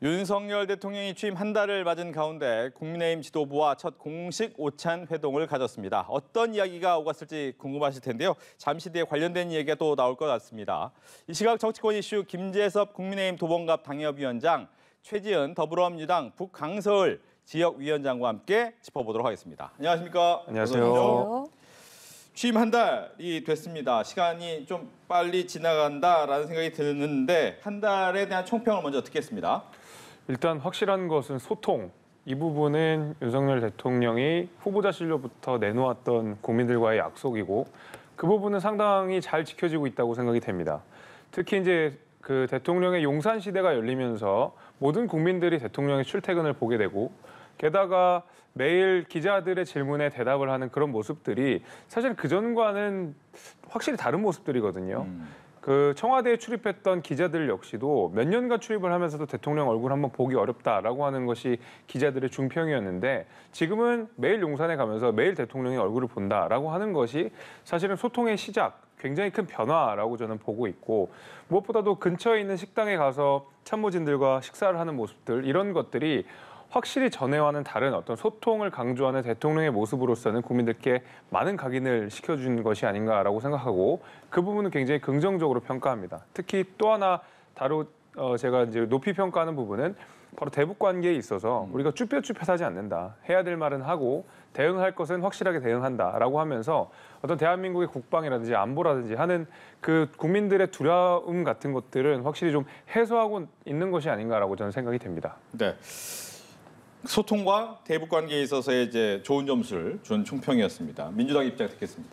윤석열 대통령이 취임 한 달을 맞은 가운데 국민의힘 지도부와 첫 공식 오찬 회동을 가졌습니다. 어떤 이야기가 오갔을지 궁금하실 텐데요. 잠시 뒤에 관련된 이야기가 또 나올 것 같습니다. 이 시각 정치권 이슈 김재섭 국민의힘 도봉갑 당협위원장, 최지은 더불어민주당 북강서을 지역위원장과 함께 짚어보도록 하겠습니다. 안녕하십니까? 안녕하세요. 취임 한 달이 됐습니다. 시간이 좀 빨리 지나간다라는 생각이 드는데 한 달에 대한 총평을 먼저 듣겠습니다. 일단 확실한 것은 소통. 이 부분은 윤석열 대통령이 후보자실로부터 내놓았던 국민들과의 약속이고 그 부분은 상당히 잘 지켜지고 있다고 생각이 됩니다. 특히 이제 그 대통령의 용산 시대가 열리면서 모든 국민들이 대통령의 출퇴근을 보게 되고 게다가 매일 기자들의 질문에 대답을 하는 그런 모습들이 사실 그전과는 확실히 다른 모습들이거든요. 그 청와대에 출입했던 기자들 역시도 몇 년간 출입을 하면서도 대통령 얼굴 한번 보기 어렵다라고 하는 것이 기자들의 중평이었는데 지금은 매일 용산에 가면서 매일 대통령의 얼굴을 본다라고 하는 것이 사실은 소통의 시작, 굉장히 큰 변화라고 저는 보고 있고 무엇보다도 근처에 있는 식당에 가서 참모진들과 식사를 하는 모습들 이런 것들이 확실히 전에와는 다른 어떤 소통을 강조하는 대통령의 모습으로서는 국민들께 많은 각인을 시켜준 것이 아닌가라고 생각하고 그 부분은 굉장히 긍정적으로 평가합니다. 특히 또 하나 제가 이제 높이 평가하는 부분은 바로 대북 관계에 있어서 우리가 쭈뼛쭈뼛하지 않는다. 해야 될 말은 하고 대응할 것은 확실하게 대응한다라고 하면서 어떤 대한민국의 국방이라든지 안보라든지 하는 그 국민들의 두려움 같은 것들은 확실히 좀 해소하고 있는 것이 아닌가라고 저는 생각이 됩니다. 네. 소통과 대북 관계에 있어서의 이제 좋은 점수를 준 총평이었습니다. 민주당 입장 듣겠습니다.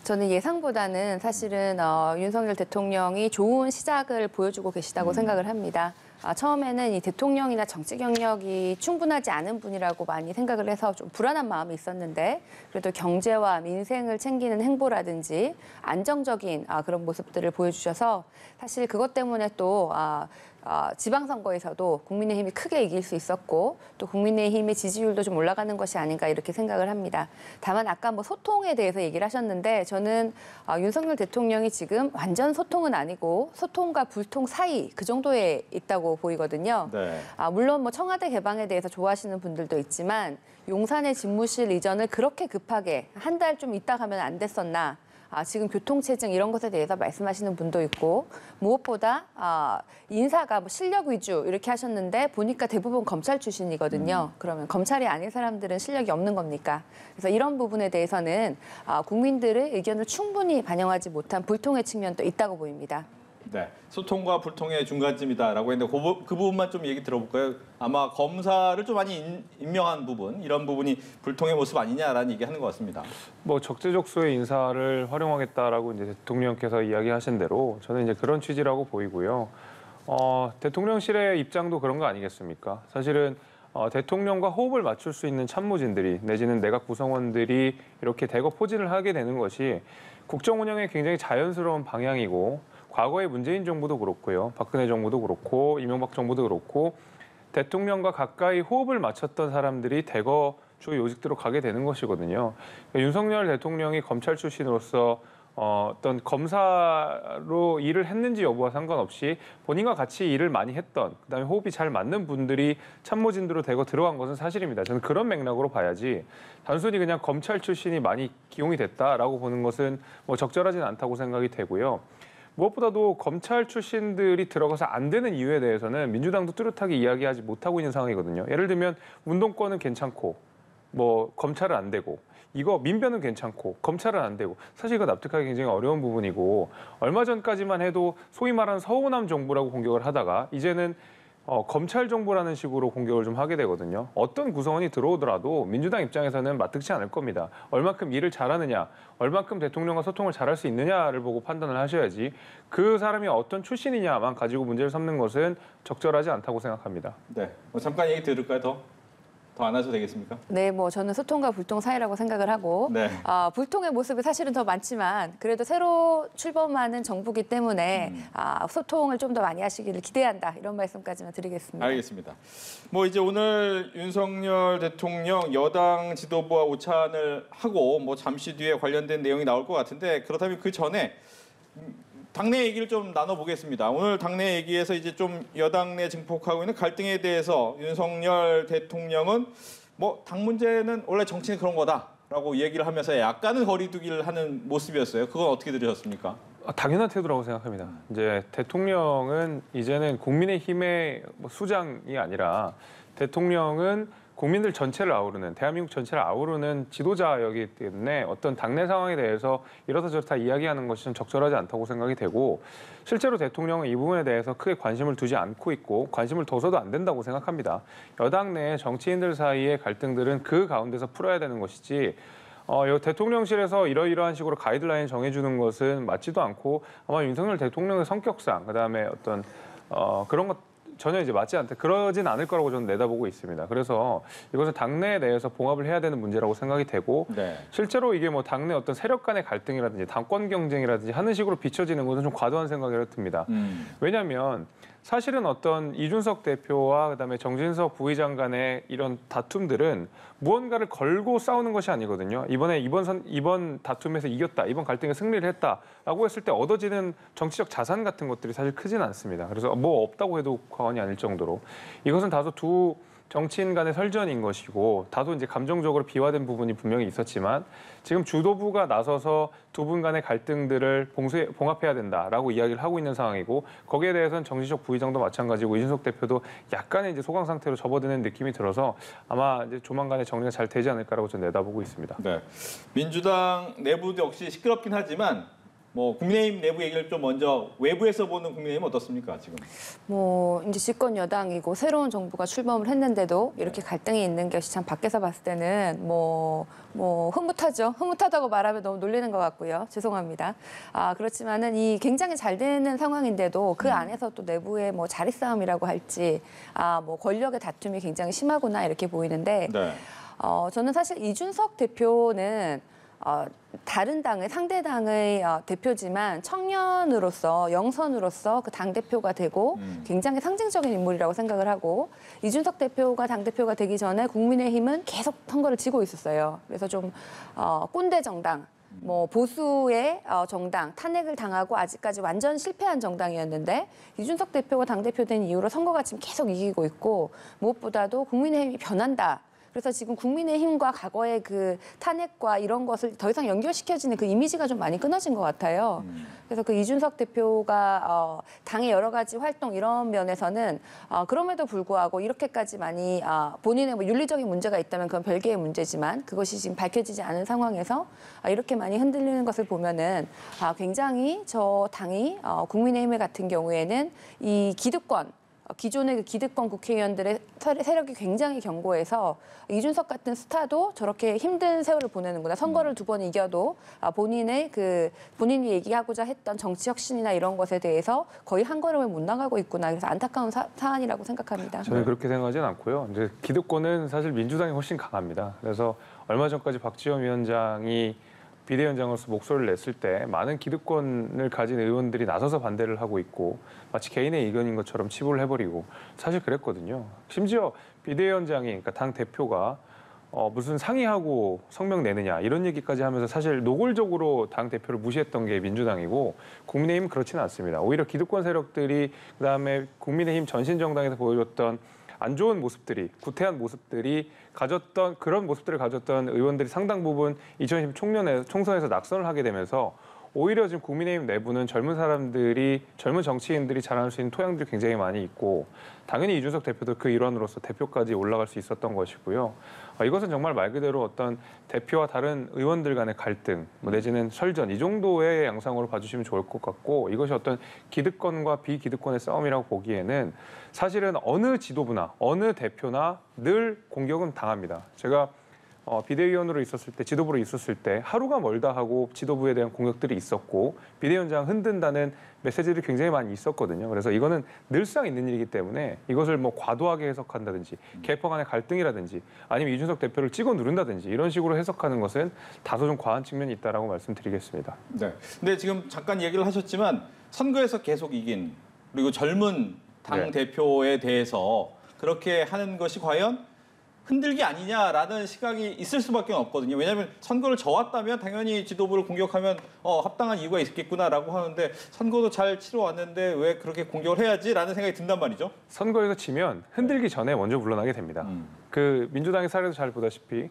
저는 예상보다는 사실은 윤석열 대통령이 좋은 시작을 보여주고 계시다고 생각을 합니다. 처음에는 이 대통령이나 정치 경력이 충분하지 않은 분이라고 많이 생각을 해서 좀 불안한 마음이 있었는데 그래도 경제와 민생을 챙기는 행보라든지 안정적인 그런 모습들을 보여주셔서 사실 그것 때문에 또 지방선거에서도 국민의힘이 크게 이길 수 있었고 또 국민의힘의 지지율도 좀 올라가는 것이 아닌가 이렇게 생각을 합니다. 다만 아까 뭐 소통에 대해서 얘기를 하셨는데 저는 윤석열 대통령이 지금 완전 소통은 아니고 소통과 불통 사이 그 정도에 있다고 보이거든요. 네. 물론 뭐 청와대 개방에 대해서 좋아하시는 분들도 있지만 용산의 집무실 이전을 그렇게 급하게 한 달 좀 있다 가면 안 됐었나. 지금 교통체증 이런 것에 대해서 말씀하시는 분도 있고 무엇보다 인사가 뭐 실력 위주 이렇게 하셨는데 보니까 대부분 검찰 출신이거든요. 그러면 검찰이 아닌 사람들은 실력이 없는 겁니까? 그래서 이런 부분에 대해서는 국민들의 의견을 충분히 반영하지 못한 불통의 측면도 있다고 보입니다. 네, 소통과 불통의 중간쯤이다라고 했는데 그 부분만 좀 얘기 들어볼까요? 아마 검사를 좀 많이 임명한 부분, 이런 부분이 불통의 모습 아니냐라는 얘기하는 것 같습니다. 뭐 적재적소의 인사를 활용하겠다라고 이제 대통령께서 이야기하신 대로 저는 이제 그런 취지라고 보이고요. 대통령실의 입장도 그런 거 아니겠습니까? 사실은 대통령과 호흡을 맞출 수 있는 참모진들이 내지는 내각 구성원들이 이렇게 대거 포진을 하게 되는 것이 국정 운영에 굉장히 자연스러운 방향이고 과거의 문재인 정부도 그렇고요. 박근혜 정부도 그렇고 이명박 정부도 그렇고 대통령과 가까이 호흡을 맞췄던 사람들이 대거 주 요직대로 가게 되는 것이거든요. 그러니까 윤석열 대통령이 검찰 출신으로서 어떤 검사로 일을 했는지 여부와 상관없이 본인과 같이 일을 많이 했던 그다음에 호흡이 잘 맞는 분들이 참모진으로 대거 들어간 것은 사실입니다. 저는 그런 맥락으로 봐야지 단순히 그냥 검찰 출신이 많이 기용이 됐다라고 보는 것은 뭐 적절하지는 않다고 생각이 되고요. 무엇보다도 검찰 출신들이 들어가서 안 되는 이유에 대해서는 민주당도 뚜렷하게 이야기하지 못하고 있는 상황이거든요. 예를 들면 운동권은 괜찮고 뭐 검찰은 안 되고 이거 민변은 괜찮고 검찰은 안 되고 사실 이거 납득하기 굉장히 어려운 부분이고 얼마 전까지만 해도 소위 말하는 서우남 정부라고 공격을 하다가 이제는 검찰 정부라는 식으로 공격을 좀 하게 되거든요. 어떤 구성원이 들어오더라도 민주당 입장에서는 맞득치 않을 겁니다. 얼만큼 일을 잘하느냐, 얼만큼 대통령과 소통을 잘할 수 있느냐를 보고 판단을 하셔야지 그 사람이 어떤 출신이냐만 가지고 문제를 삼는 것은 적절하지 않다고 생각합니다. 네, 잠깐 얘기 들을까요? 더 안 하셔도 되겠습니까? 네, 뭐 저는 소통과 불통 사이라고 생각을 하고 네. 불통의 모습이 사실은 더 많지만 그래도 새로 출범하는 정부기 때문에 소통을 좀 더 많이 하시기를 기대한다 이런 말씀까지만 드리겠습니다. 알겠습니다. 뭐 이제 오늘 윤석열 대통령 여당 지도부와 오찬을 하고 뭐 잠시 뒤에 관련된 내용이 나올 것 같은데 그렇다면 그 전에 당내 얘기를 좀 나눠보겠습니다. 오늘 당내 얘기에서 이제 좀 여당 내 증폭하고 있는 갈등에 대해서 윤석열 대통령은 뭐 당 문제는 원래 정치는 그런 거다라고 얘기를 하면서 약간은 거리두기를 하는 모습이었어요. 그건 어떻게 들으셨습니까? 당연한 태도라고 생각합니다. 이제 대통령은 이제는 국민의힘의 뭐 수장이 아니라 대통령은 국민들 전체를 아우르는, 대한민국 전체를 아우르는 지도자이기 때문에 어떤 당내 상황에 대해서 이렇다 저렇다 이야기하는 것이 좀 적절하지 않다고 생각이 되고, 실제로 대통령은 이 부분에 대해서 크게 관심을 두지 않고 있고 관심을 둬서도 안 된다고 생각합니다. 여당 내 정치인들 사이의 갈등들은 그 가운데서 풀어야 되는 것이지, 대통령실에서 이러이러한 식으로 가이드라인 정해주는 것은 맞지도 않고, 아마 윤석열 대통령의 성격상, 그다음에 어떤 그런 것 전혀 이제 맞지 않다, 그러진 않을 거라고 저는 내다보고 있습니다. 그래서 이것은 당내에 대해서 봉합을 해야 되는 문제라고 생각이 되고, 네. 실제로 이게 뭐 당내 어떤 세력 간의 갈등이라든지 당권 경쟁이라든지 하는 식으로 비춰지는 것은 좀 과도한 생각이 듭니다. 왜냐하면 사실은 어떤 이준석 대표와 그다음에 정진석 부의장 간의 이런 다툼들은 무언가를 걸고 싸우는 것이 아니거든요. 이번 다툼에서 이겼다, 이번 갈등에 승리를 했다라고 했을 때 얻어지는 정치적 자산 같은 것들이 사실 크진 않습니다. 그래서 뭐 없다고 해도 과언이 아닐 정도로 이것은 다소 두 정치인 간의 설전인 것이고, 다소 이제 감정적으로 비화된 부분이 분명히 있었지만 지금 주도부가 나서서 두 분 간의 갈등들을 봉합해야 된다라고 이야기를 하고 있는 상황이고, 거기에 대해서는 정진석 부의장도 마찬가지고 이준석 대표도 약간의 이제 소강 상태로 접어드는 느낌이 들어서 아마 이제 조만간에 정리가 잘 되지 않을까라고 저는 내다보고 있습니다. 네. 민주당 내부도 역시 시끄럽긴 하지만 뭐 국민의힘 내부 얘기를 좀 먼저 외부에서 보는 국민의힘은 어떻습니까 지금? 뭐 이제 집권 여당이고 새로운 정부가 출범을 했는데도 이렇게 갈등이 있는 것이 참 밖에서 봤을 때는 뭐 흐뭇하죠. 흐뭇하다고 말하면 너무 놀리는 것 같고요. 죄송합니다. 그렇지만은 이 굉장히 잘 되는 상황인데도 그 안에서 또 내부의 뭐 자리 싸움이라고 할지 뭐 권력의 다툼이 굉장히 심하구나 이렇게 보이는데, 네. 저는 사실 이준석 대표는 다른 당의 상대 당의 대표지만 청년으로서 영선으로서 그 당 대표가 되고 굉장히 상징적인 인물이라고 생각을 하고, 이준석 대표가 당 대표가 되기 전에 국민의힘은 계속 선거를 지고 있었어요. 그래서 좀 꼰대 정당, 뭐 보수의 정당, 탄핵을 당하고 아직까지 완전 실패한 정당이었는데 이준석 대표가 당 대표 된 이후로 선거가 지금 계속 이기고 있고, 무엇보다도 국민의힘이 변한다. 그래서 지금 국민의힘과 과거의 그 탄핵과 이런 것을 더 이상 연결시켜지는 그 이미지가 좀 많이 끊어진 것 같아요. 그래서 그 이준석 대표가 당의 여러 가지 활동 이런 면에서는 그럼에도 불구하고 이렇게까지 많이 본인의 뭐 윤리적인 문제가 있다면 그건 별개의 문제지만 그것이 지금 밝혀지지 않은 상황에서 이렇게 많이 흔들리는 것을 보면은 굉장히 저 당이 국민의힘 같은 경우에는 이 기존의 그 기득권 국회의원들의 세력이 굉장히 견고해서 이준석 같은 스타도 저렇게 힘든 세월을 보내는구나. 선거를 2번 이겨도 본인이 얘기하고자 했던 정치 혁신이나 이런 것에 대해서 거의 한 걸음을 못 나가고 있구나. 그래서 안타까운 사안이라고 생각합니다. 저는 그렇게 생각하지는 않고요. 이제 기득권은 사실 민주당이 훨씬 강합니다. 그래서 얼마 전까지 박지원 위원장이 비대위원장으로서 목소리를 냈을 때 많은 기득권을 가진 의원들이 나서서 반대를 하고 있고 마치 개인의 의견인 것처럼 치부를 해버리고, 사실 그랬거든요. 심지어 비대위원장이, 그러니까 당 대표가 무슨 상의하고 성명 내느냐 이런 얘기까지 하면서 사실 노골적으로 당 대표를 무시했던 게 민주당이고, 국민의힘은 그렇지는 않습니다. 오히려 기득권 세력들이 그다음에 국민의힘 전신 정당에서 보여줬던 안 좋은 모습들이, 구태한 모습들이 그런 모습들을 가졌던 의원들이 상당 부분 2020 총선에서 낙선을 하게 되면서 오히려 지금 국민의힘 내부는 젊은 정치인들이 자라날 수 있는 토양들이 굉장히 많이 있고, 당연히 이준석 대표도 그 일환으로서 대표까지 올라갈 수 있었던 것이고요. 이것은 정말 말 그대로 어떤 대표와 다른 의원들 간의 갈등, 내지는 설전, 이 정도의 양상으로 봐주시면 좋을 것 같고, 이것이 어떤 기득권과 비기득권의 싸움이라고 보기에는 사실은 어느 지도부나 어느 대표나 늘 공격은 당합니다. 제가 비대위원으로 있었을 때, 지도부로 있었을 때 하루가 멀다 하고 지도부에 대한 공격들이 있었고 비대위원장 흔든다는 메시지들이 굉장히 많이 있었거든요. 그래서 이거는 늘상 있는 일이기 때문에 이것을 뭐 과도하게 해석한다든지 개파 간의 갈등이라든지 아니면 이준석 대표를 찍어 누른다든지 이런 식으로 해석하는 것은 다소 좀 과한 측면이 있다라고 말씀드리겠습니다. 네. 근데 지금 잠깐 얘기를 하셨지만 선거에서 계속 이긴, 그리고 젊은 당 대표에 대해서 그렇게 하는 것이 과연 흔들기 아니냐라는 시각이 있을 수밖에 없거든요. 왜냐하면 선거를 져왔다면 당연히 지도부를 공격하면 합당한 이유가 있겠구나라고 하는데 선거도 잘 치러왔는데 왜 그렇게 공격을 해야지라는 생각이 든단 말이죠. 선거에서 지면 흔들기 전에 먼저 물러나게 됩니다. 그 민주당의 사례도 잘 보다시피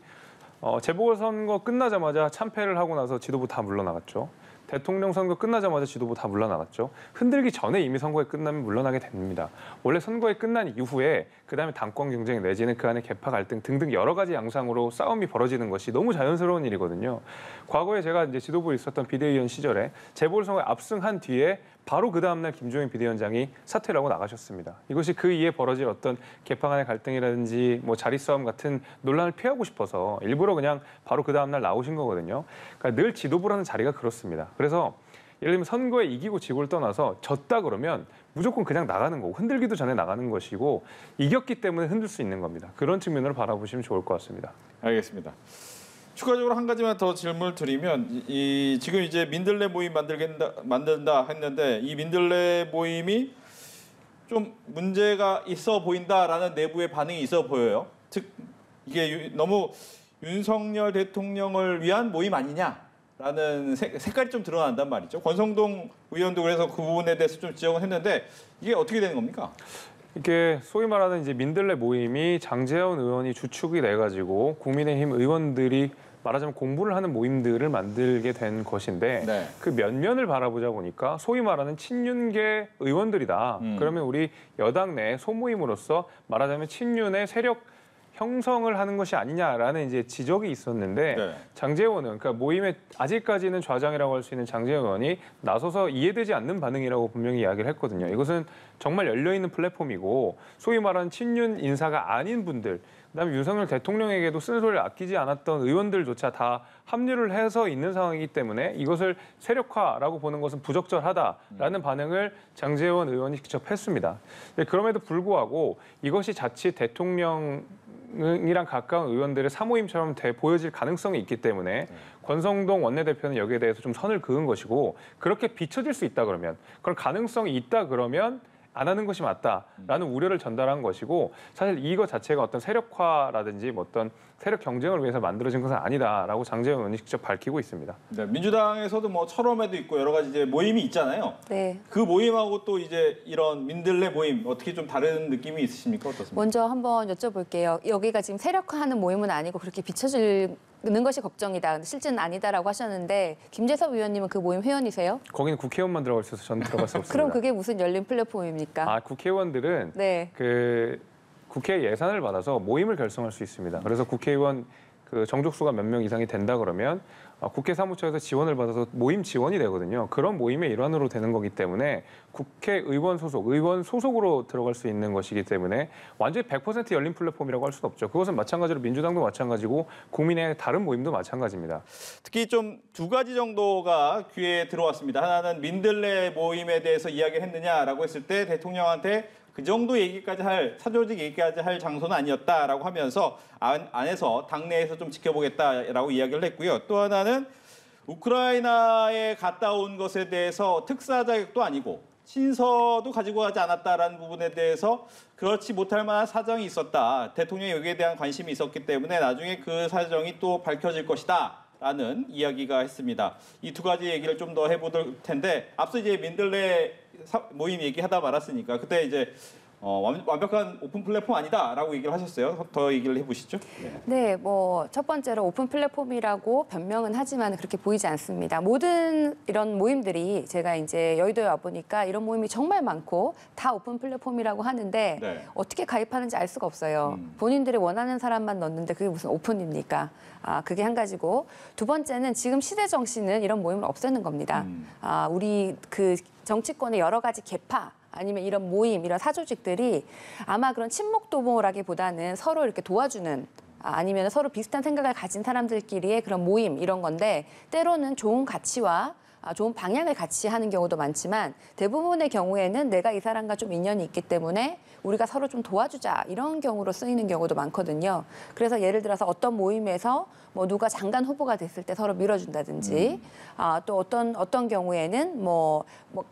재보궐선거 끝나자마자 참패를 하고 나서 지도부 다 물러나갔죠. 대통령 선거 끝나자마자 지도부 다 물러나갔죠. 흔들기 전에 이미 선거에 끝나면 물러나게 됩니다. 원래 선거에 끝난 이후에 그다음에 당권 경쟁 내지는 그 안에 계파 갈등 등등 여러 가지 양상으로 싸움이 벌어지는 것이 너무 자연스러운 일이거든요. 과거에 제가 이제 지도부에 있었던 비대위원 시절에 재보궐선거에 압승한 뒤에 바로 그 다음날 김종인 비대위원장이 사퇴를 하고 나가셨습니다. 이것이 그 이후에 벌어질 어떤 계파 간의 갈등이라든지 뭐 자리 싸움 같은 논란을 피하고 싶어서 일부러 그냥 바로 그 다음날 나오신 거거든요. 그러니까 늘 지도부라는 자리가 그렇습니다. 그래서 예를 들면 선거에 이기고 지고를 떠나서 졌다 그러면 무조건 그냥 나가는 거고 흔들기도 전에 나가는 것이고 이겼기 때문에 흔들 수 있는 겁니다. 그런 측면으로 바라보시면 좋을 것 같습니다. 알겠습니다. 추가적으로 한 가지만 더 질문을 드리면 지금 이제 민들레 모임 만든다 했는데 이 민들레 모임이 좀 문제가 있어 보인다라는 내부의 반응이 있어 보여요. 즉 이게 너무 윤석열 대통령을 위한 모임 아니냐라는 색깔이 좀 드러난단 말이죠. 권성동 의원도 그래서 그 부분에 대해서 좀 지적을 했는데 이게 어떻게 되는 겁니까? 이게 소위 말하는 이제 민들레 모임이 장제원 의원이 주축이 돼가지고 국민의힘 의원들이 말하자면 공부를 하는 모임들을 만들게 된 것인데 네. 그 면면을 바라보자 보니까 소위 말하는 친윤계 의원들이다. 그러면 우리 여당 내 소모임으로서 말하자면 친윤의 세력 형성을 하는 것이 아니냐라는 이제 지적이 있었는데 네. 장제원은 그러니까 모임의 아직까지는 좌장이라고 할 수 있는 장제원 의원이 나서서 이해되지 않는 반응이라고 분명히 이야기를 했거든요. 이것은 정말 열려있는 플랫폼이고 소위 말하는 친윤 인사가 아닌 분들 그다음에 윤석열 대통령에게도 쓴소리를 아끼지 않았던 의원들조차 다 합류를 해서 있는 상황이기 때문에 이것을 세력화라고 보는 것은 부적절하다라는 반응을 장제원 의원이 직접 했습니다. 그럼에도 불구하고 이것이 자칫 대통령이랑 가까운 의원들의 사모임처럼 보여질 가능성이 있기 때문에 권성동 원내대표는 여기에 대해서 좀 선을 그은 것이고 그렇게 비춰질 수 있다 그러면 그런 가능성이 있다 그러면 안 하는 것이 맞다라는 우려를 전달한 것이고 사실 이거 자체가 어떤 세력화라든지 뭐 어떤 세력 경쟁을 위해서 만들어진 것은 아니다라고 장제원 의원이 직접 밝히고 있습니다. 네, 민주당에서도 뭐 철험에도 있고 여러 가지 이제 모임이 있잖아요. 네. 그 모임하고 또 이제 이런 민들레 모임 어떻게 좀 다른 느낌이 있으십니까? 어떻습니까? 먼저 한번 여쭤볼게요. 여기가 지금 세력화하는 모임은 아니고 그렇게 비춰지는 것이 걱정이다. 실제는 아니다라고 하셨는데 김재섭 의원님은 그 모임 회원이세요? 거기는 국회의원만 들어가 있어서 저는 들어갈 수 없습니다. 그럼 그게 무슨 열린 플랫폼입니까? 아, 국회의원들은 네. 그 국회 예산을 받아서 모임을 결성할 수 있습니다. 그래서 국회의원 그 정족수가 몇 명 이상이 된다 그러면 국회 사무처에서 지원을 받아서 모임 지원이 되거든요. 그런 모임의 일환으로 되는 거기 때문에 국회의원 소속, 의원 소속으로 들어갈 수 있는 것이기 때문에 완전히 100% 열린 플랫폼이라고 할 수는 없죠. 그것은 마찬가지로 민주당도 마찬가지고 국민의 다른 모임도 마찬가지입니다. 특히 좀 두 가지 정도가 귀에 들어왔습니다. 하나는 민들레 모임에 대해서 이야기했느냐라고 했을 때 대통령한테 그 정도 얘기까지 사조직 얘기까지 할 장소는 아니었다라고 하면서 안에서 당내에서 좀 지켜보겠다라고 이야기를 했고요. 또 하나는 우크라이나에 갔다 온 것에 대해서 특사 자격도 아니고 친서도 가지고 가지 않았다라는 부분에 대해서 그렇지 못할 만한 사정이 있었다. 대통령이 여기에 대한 관심이 있었기 때문에 나중에 그 사정이 또 밝혀질 것이다. 라는 이야기가 했습니다. 이 두 가지 얘기를 좀 더 해볼 텐데 앞서 이제 민들레 모임 얘기하다 말았으니까 그때 이제 완벽한 오픈 플랫폼 아니다라고 얘기를 하셨어요. 더 얘기를 해보시죠. 네, 뭐 첫 번째로 오픈 플랫폼이라고 변명은 하지만 그렇게 보이지 않습니다. 모든 이런 모임들이 제가 이제 여의도에 와 보니까 이런 모임이 정말 많고 다 오픈 플랫폼이라고 하는데 네. 어떻게 가입하는지 알 수가 없어요. 본인들이 원하는 사람만 넣는데 그게 무슨 오픈입니까? 그게 한 가지고 두 번째는 지금 시대 정신은 이런 모임을 없애는 겁니다. 우리 그 정치권의 여러 가지 계파 아니면 이런 모임, 이런 사조직들이 아마 그런 친목 도모라기보다는 서로 이렇게 도와주는 아니면 서로 비슷한 생각을 가진 사람들끼리의 그런 모임 이런 건데 때로는 좋은 가치와 좋은 방향을 같이 하는 경우도 많지만 대부분의 경우에는 내가 이 사람과 좀 인연이 있기 때문에 우리가 서로 좀 도와주자 이런 경우로 쓰이는 경우도 많거든요. 그래서 예를 들어서 어떤 모임에서 뭐 누가 장관 후보가 됐을 때 서로 밀어준다든지 또 어떤 경우에는 뭐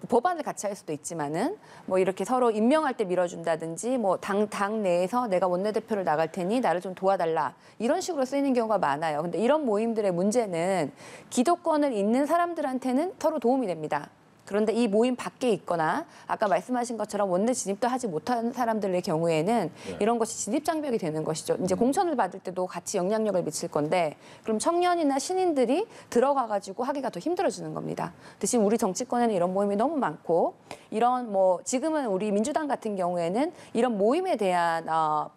법안을 같이 할 수도 있지만은 뭐 이렇게 서로 임명할 때 밀어준다든지 뭐 당 내에서 내가 원내대표를 나갈 테니 나를 좀 도와달라 이런 식으로 쓰이는 경우가 많아요. 근데 이런 모임들의 문제는 기득권을 잇는 사람들한테는 서로 도움이 됩니다. 그런데 이 모임 밖에 있거나 아까 말씀하신 것처럼 원내 진입도 하지 못한 사람들의 경우에는 이런 것이 진입 장벽이 되는 것이죠. 이제 공천을 받을 때도 같이 영향력을 미칠 건데 그럼 청년이나 신인들이 들어가가지고 하기가 더 힘들어지는 겁니다. 대신 우리 정치권에는 이런 모임이 너무 많고 이런 뭐 지금은 우리 민주당 같은 경우에는 이런 모임에 대한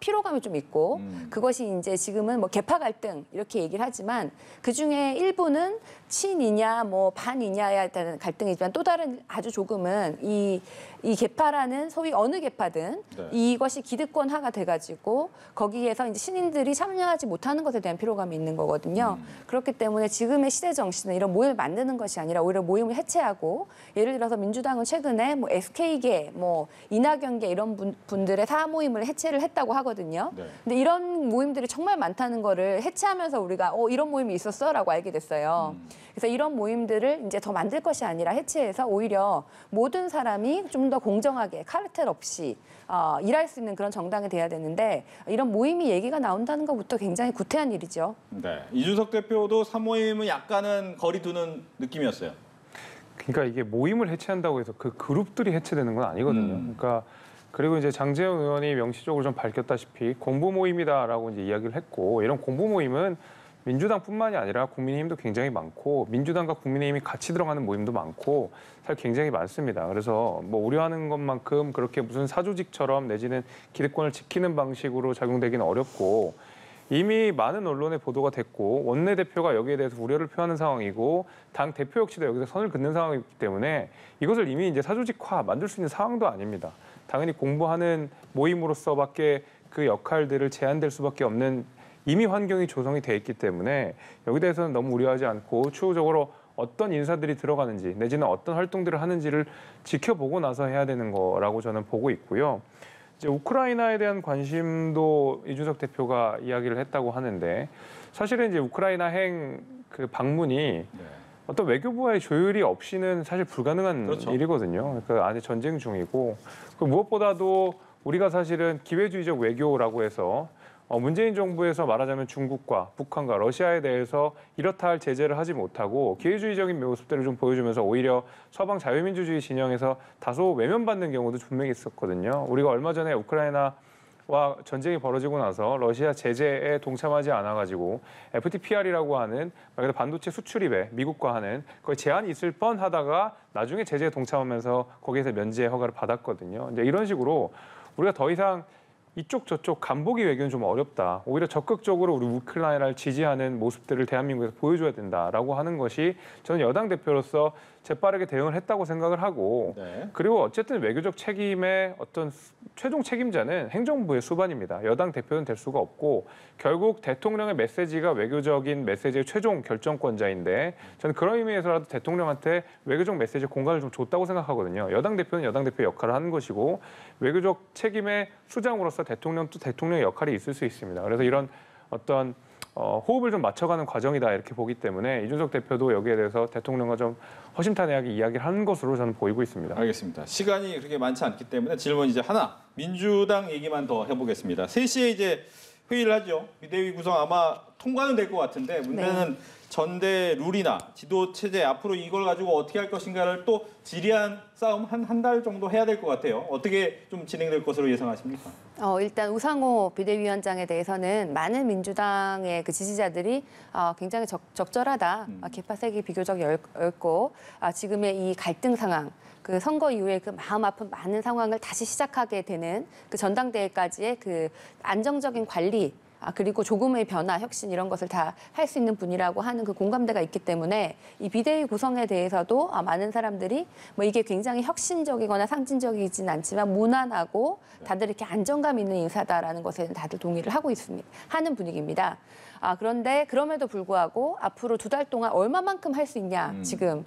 피로감이 좀 있고 그것이 이제 지금은 뭐 계파 갈등 이렇게 얘기를 하지만 그 중에 일부는 친이냐 뭐 반이냐에 대한 갈등이지만 또 다른 아주 조금은 이 계파라는 소위 어느 계파든 이것이 기득권화가 돼가지고 거기에서 이제 신인들이 참여하지 못하는 것에 대한 피로감이 있는 거거든요. 그렇기 때문에 지금의 시대 정신은 이런 모임을 만드는 것이 아니라 오히려 모임을 해체하고 예를 들어서 민주당은 최근에 뭐 SK계, 뭐 이낙연계 이런 분들의 사모임을 해체를 했다고 하거든요. 근데 이런 모임들이 정말 많다는 거를 해체하면서 우리가 이런 모임이 있었어라고 알게 됐어요. 그래서 이런 모임들을 이제 더 만들 것이 아니라 해체해서 오히려 모든 사람이 좀 더 공정하게 카르텔 없이 일할 수 있는 그런 정당이 돼야 되는데 이런 모임이 얘기가 나온다는 것부터 굉장히 구태한 일이죠. 네, 이준석 대표도 사모임은 약간은 거리 두는 느낌이었어요. 그러니까 이게 모임을 해체한다고 해서 그 그룹들이 해체되는 건 아니거든요. 그러니까 그리고 이제 장제영 의원이 명시적으로 좀 밝혔다시피 공부 모임이다라고 이제 이야기를 했고 이런 공부 모임은 민주당뿐만이 아니라 국민의힘도 굉장히 많고 민주당과 국민의힘이 같이 들어가는 모임도 많고 사실 굉장히 많습니다. 그래서 뭐 우려하는 것만큼 그렇게 무슨 사조직처럼 내지는 기득권을 지키는 방식으로 작용되기는 어렵고 이미 많은 언론에 보도가 됐고 원내대표가 여기에 대해서 우려를 표하는 상황이고 당 대표 역시도 여기서 선을 긋는 상황이기 때문에 이것을 이미 이제 사조직화 만들 수 있는 상황도 아닙니다. 당연히 공부하는 모임으로서밖에 그 역할들을 제한될 수밖에 없는 이미 환경이 조성이 돼 있기 때문에 여기 대해서는 너무 우려하지 않고 추후적으로 어떤 인사들이 들어가는지 내지는 어떤 활동들을 하는지를 지켜보고 나서 해야 되는 거라고 저는 보고 있고요. 이제 우크라이나에 대한 관심도 이준석 대표가 이야기를 했다고 하는데 사실은 이제 우크라이나 그 방문이 어떤 외교부와의 조율이 없이는 사실 불가능한 일이거든요. 그러니까 안에 전쟁 중이고 무엇보다도 우리가 사실은 기회주의적 외교라고 해서 문재인 정부에서 말하자면 중국과 북한과 러시아에 대해서 이렇다 할 제재를 하지 못하고 기회주의적인 모습들을 좀 보여주면서 오히려 서방 자유민주주의 진영에서 다소 외면받는 경우도 분명히 있었거든요. 우리가 얼마 전에 우크라이나와 전쟁이 벌어지고 나서 러시아 제재에 동참하지 않아가지고 FTPR이라고 하는 말 그대로 반도체 수출입에 미국과 하는 거의 제한이 있을 뻔하다가 나중에 제재에 동참하면서 거기에서 면제 허가를 받았거든요. 이제 이런 식으로 우리가 더 이상 이쪽 저쪽 간보기 외교는 좀 어렵다. 오히려 적극적으로 우리 우크라이나를 지지하는 모습들을 대한민국에서 보여줘야 된다라고 하는 것이 저는 여당 대표로서 재빠르게 대응을 했다고 생각을 하고 그리고 어쨌든 외교적 책임의 어떤 최종 책임자는 행정부의 수반입니다. 여당 대표는 될 수가 없고 결국 대통령의 메시지가 외교적인 메시지의 최종 결정권자인데 저는 그런 의미에서라도 대통령한테 외교적 메시지 공간을 좀 줬다고 생각하거든요. 여당 대표는 여당 대표 역할을 하는 것이고 외교적 책임의 수장으로서 대통령도 대통령의 역할이 있을 수 있습니다. 그래서 이런 어떤 호흡을 좀 맞춰가는 과정이다 이렇게 보기 때문에 이준석 대표도 여기에 대해서 대통령과 좀 허심탄회하게 이야기를 하는 것으로 저는 보이고 있습니다. 알겠습니다. 시간이 그렇게 많지 않기 때문에 질문 이제 하나 민주당 얘기만 더 해보겠습니다. 3시에 이제 회의를 하죠. 비대위 구성 아마 통과는 될 것 같은데 문제는 전대 룰이나 지도 체제 앞으로 이걸 가지고 어떻게 할 것인가를 또 지리한 싸움 한 달 정도 해야 될 것 같아요. 어떻게 좀 진행될 것으로 예상하십니까? 일단 우상호 비대위원장에 대해서는 많은 민주당의 그 지지자들이 굉장히 적절하다. 개파색이 비교적 얇고 지금의 이 갈등 상황, 그 선거 이후에 그 마음 아픈 많은 상황을 다시 시작하게 되는 그 전당대회까지의 그 안정적인 관리 그리고 조금의 변화, 혁신 이런 것을 다 할 수 있는 분이라고 하는 그 공감대가 있기 때문에 이 비대위 구성에 대해서도 많은 사람들이 뭐 이게 굉장히 혁신적이거나 상징적이진 않지만 무난하고 다들 이렇게 안정감 있는 인사다라는 것에 다들 동의를 하고 있습니다. 하는 분위기입니다. 그런데 그럼에도 불구하고 앞으로 2달 동안 얼마만큼 할 수 있냐 지금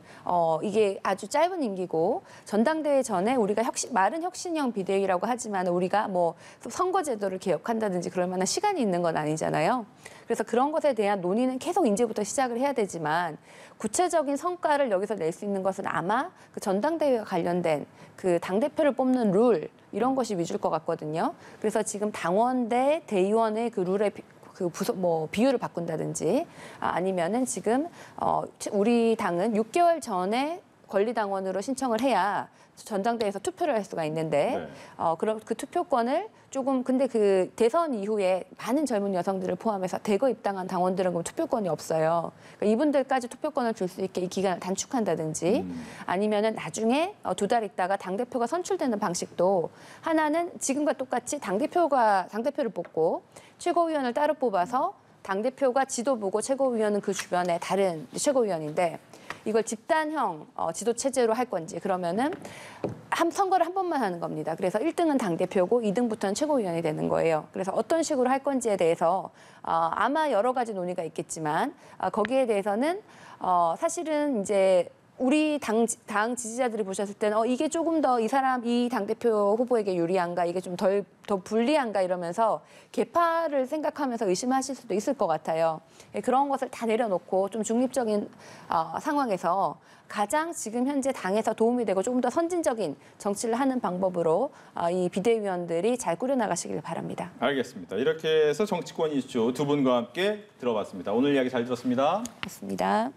이게 아주 짧은 임기고 전당대회 전에 우리가 말은 혁신형 비대위라고 하지만 우리가 뭐 선거제도를 개혁한다든지 그럴 만한 시간이 있는 건 아니잖아요. 그래서 그런 것에 대한 논의는 계속 이제부터 시작을 해야 되지만 구체적인 성과를 여기서 낼 수 있는 것은 아마 그 전당대회와 관련된 그 당대표를 뽑는 룰 이런 것이 위주일 것 같거든요. 그래서 지금 당원대 대의원의 그 룰에 비율을 바꾼다든지 아니면은 지금 우리 당은 6개월 전에 권리당원으로 신청을 해야 전당대회에서 투표를 할 수가 있는데 그럼 그 투표권을 조금 근데 그 대선 이후에 많은 젊은 여성들을 포함해서 대거 입당한 당원들은 그럼 투표권이 없어요. 그러니까 이분들까지 투표권을 줄 수 있게 이 기간을 단축한다든지 아니면은 나중에 2달 있다가 당대표가 선출되는 방식도 하나는 지금과 똑같이 당대표를 뽑고 최고위원을 따로 뽑아서 당대표가 지도부고 최고위원은 그 주변에 다른 최고위원인데 이걸 집단형 지도 체제로 할 건지 그러면은 선거를 한 번만 하는 겁니다. 그래서 1등은 당대표고 2등부터는 최고위원이 되는 거예요. 그래서 어떤 식으로 할 건지에 대해서 아마 여러 가지 논의가 있겠지만 거기에 대해서는 사실은 이제 우리 당 지지자들이 보셨을 때는 이게 조금 더 이 당대표 후보에게 유리한가 이게 좀 더 불리한가 이러면서 개파를 생각하면서 의심하실 수도 있을 것 같아요. 그런 것을 다 내려놓고 좀 중립적인 상황에서 가장 지금 현재 당에서 도움이 되고 조금 더 선진적인 정치를 하는 방법으로 이 비대위원들이 잘 꾸려나가시길 바랍니다. 알겠습니다. 이렇게 해서 정치권 이슈 두 분과 함께 들어봤습니다. 오늘 이야기 잘 들었습니다. 맞습니다.